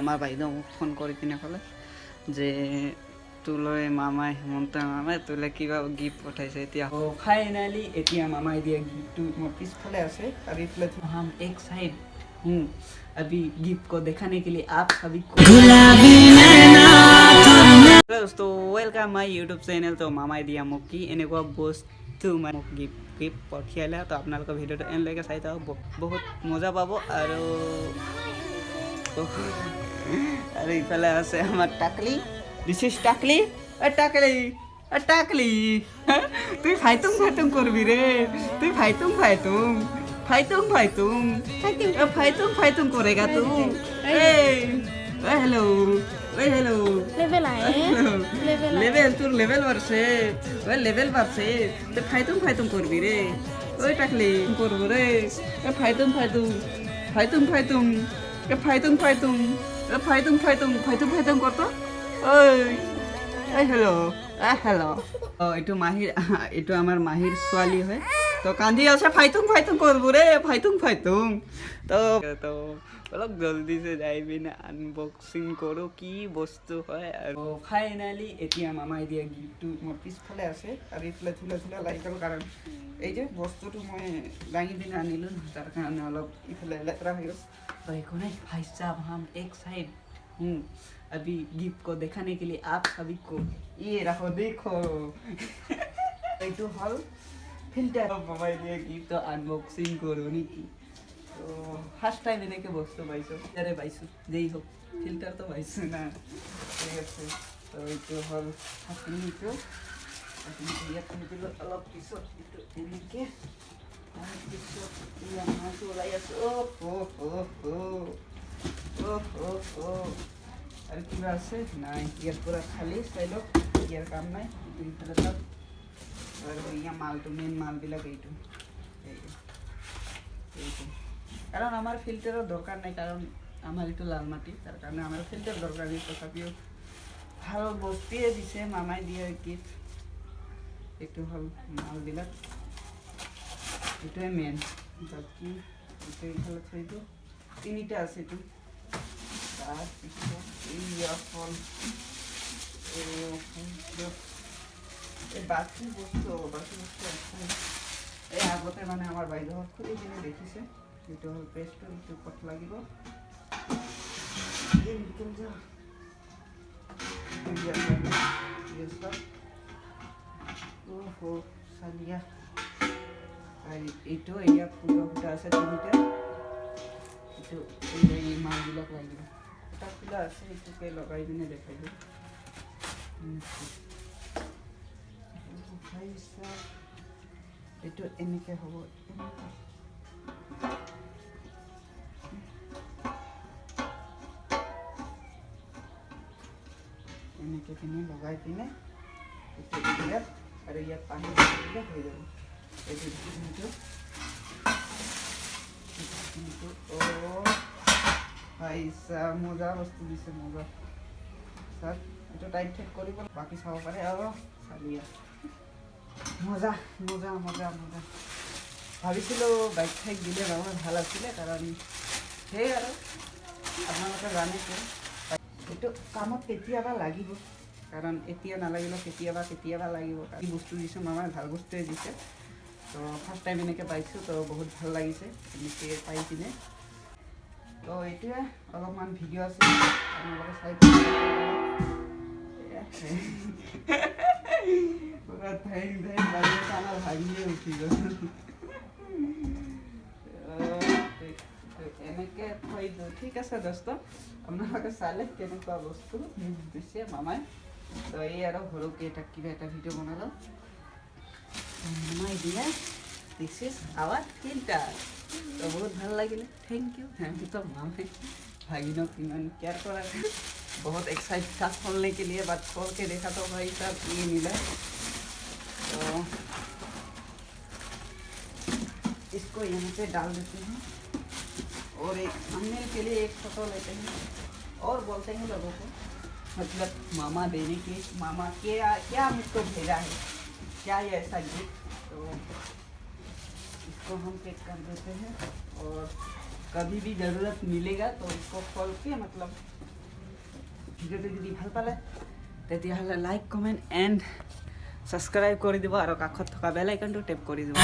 আমাৰ বাইদেউ মোক ফোন কৰি কিনে ক'লে যে তোলৈ মামাই হেমন্ত মামাই তোলৈ কিবা গিফ্ট পঠাইছে। এতিয়া ফাইনেলি এতিয়া মামাই দিয়া গিফ্টটো মোৰ পিছফালে আছে আৰু এইফালে हम एक साइड हूँ अभी गिफ्ट को दिखाने के लिए आप सभी को दोस्तों वेलकम माय यूट्यूब चैनल। तो मामाই দিয়া মোক কি এনেকুৱা বস্তু মোক গিফ্ট পঠিয়ালে। তো আপোনালোকৰ ভিডিঅ'টো এনলৈকে চাই থাকক, বহুত মজা পাব। আৰু আৰু ইফালে আছে আমাৰ টাকলি, দিছ ইজ টাকলি। টাকলি টাকলি তুই ফাইতুং ফাইতুং করবি রে, তুই ফাইতুং ফাইতুং ফাইতুং ফাইতুং ফাইতুং ফাইতুং করেগা তুই। हेलो हेलो लेवल তোর লেভেল বাড়ছে, ওই লেভেল বাড়ছে। তুই ফাইতুং ফাইতুং করবি রে, ওই টাকলি করবো রে। ফাইতুং ফাইতুং ফাইতুং ফাইতুং ফাইতুং ফাইতুং ফাইতুং ফাইতুং ফাইতুং ফাইতুং করতো। ওই হেল্ল' হেল্ল'। এইটো মাহিৰ, এইটো আমাৰ মাহিৰ ছোৱালী হয়। তো কান্দি আছে, ফাইতুং ফাইতুং কৰবো ৰে, ফাইতুং ফাইতুং। তো অলপ জলদি से যাই পিনে আনবক্সিং কৰোঁ কি বস্তু হয়। আৰু ফাইনেলি এতিয়া মামাই দিয়া গিফ্টটো মোৰ পিছফালে আছে আৰু এইফালে থুলা থুলা লাগি গ'ল, কাৰণ এই যে বস্তুটো মই দাঙি পিনে আনিলোঁ, তাৰ কাৰণে অলপ ইফালে লেতেৰা হৈ গ'ল। तो एक नहीं भाई साहब, हम एक साइड हूँ अभी गिफ्ट को दिखाने के लिए आप सभी को ये रखो देखो। এইটো হল ফিল্টার মামাই দিয়ে গিফট আনবক্সিং করবো নাকি। তো ফার্স্ট টাইম এনেকে বস্তু পাইছো, ফিল্টারে পাইছো, যেই হোক ফিল্টার তো পাইছো না, ঠিক আছে। তো এইটো হল হাতনিটো, ইয়াত নিদিলো অলপ পিছত এইটো এনেকে তাৰপিছত ইয়াৰ মাছটো ওলাই আছে। আৰু কিবা আছে নাই, ইয়াৰ পৰা খালী চাইডত ইয়াৰ কাম নাই। ইফালে তাত আৰু ইয়াৰ মালটো, মেইন মালবিলাক এইটো এইটো, কাৰণ আমাৰ ফিল্টাৰৰ দৰকাৰ নাই, কাৰণ আমাৰ এইটো লাল মাটি, তাৰ কাৰণে আমাৰ ফিল্টাৰ দৰকাৰ নাই। তথাপিও ভাল বস্তুৱে দিছে মামাই দিয়া গিফ্ট। এইটো হ'ল মালবিলাক, এইটোৱে মেইন। বাকী এইটো এইফালে থৈ দিওঁ, তিনিটা আছে এইটো। তাৰপিছত এইয়া হ'ল এই বাকী বস্তু আছে। এই আগতে মানে আমাৰ বাইদেউহঁত খুলি কিনে দেখিছে। এইটো হ'ল পেষ্টটো, এইটো ক'ত লাগিব চালিয়া। এইটো ইয়াত ফুটা ফুটা আছে তিনিটা, এইটো এই মালবিলাক লাগিব। এটা খোলা আছে, এইটোকে লগাই পিনে দেখাই দিওঁ। এইটো এনেকে হ'ব, এনেকে পিনে লগাই পিনে ইয়াত আৰু ইয়াত পানী দিলে হৈ যাব। এইটো ভাইছা মজা বস্তু দিছে, মজা। স্যার এইটো টাইট ঠেক কৰিব, বাকী চাব পাৰে। আৰু চালিয়া মজা মজা মজা মজা। ভাবিছিলোঁ বাইক ঠাইক দিলে নহয় ভাল আছিলে, কাৰণ সেই আৰু আপোনালোকে জানেতো এইটো কামত কেতিয়াবা লাগিব, কাৰণ এতিয়া নালাগিলেও কেতিয়াবা কেতিয়াবা লাগিব। কি বস্তু দিছে মামাই, ভাল বস্তুৱে দিছে। তো ফাৰ্ষ্ট টাইম এনেকৈ পাইছোঁ, তো বহুত ভাল লাগিছে এনেকৈ পাই কিনে। তো এইটোৱে অলপমান ভিডিঅ' আছে, আপোনালোকে চাই পুৰা ঠাইং ঠাইং লাগি আমাৰ ভাঙিয়ে উঠি গ'ল। এনেকৈ থৈ দিওঁ, ঠিক আছে দোস্ত। আপোনালোকে চালে কেনেকুৱা বস্তু দিছে মামাই। তো এই আৰু সৰুকৈ এটা কিবা এটা ভিডিঅ' বনালোঁ মামাই দিয়া। This is our filter. তো বহুত ভাল লাগিলে, থেংক ইউ। তো मामे भागिनों की मन केयर करा, बहुत एक्साइट था खोलने के लिए। बात खोल के देखा तो भाई साहब ये मिला। तो इसको यहाँ पे डाल देते हैं और एक थंबनेल के लिए एक फोटो लेते हैं और बोलते हैं लोगों को, मतलब मामा देने के, मामा क्या क्या मुझको भेजा है, क्या ये ऐसा गिफ्ट। तो इसको हम पैक कर देते हैं और कभी भी ज़रूरत मिलेगा तो इसको खोल के मतलब ভিডিওটো যদি ভাল পালে তেতিয়াহ'লে লাইক কমেণ্ট এণ্ড ছাবস্ক্ৰাইব কৰি দিব আৰু কাষত থকা বেল আইকনটো টেপ কৰি দিব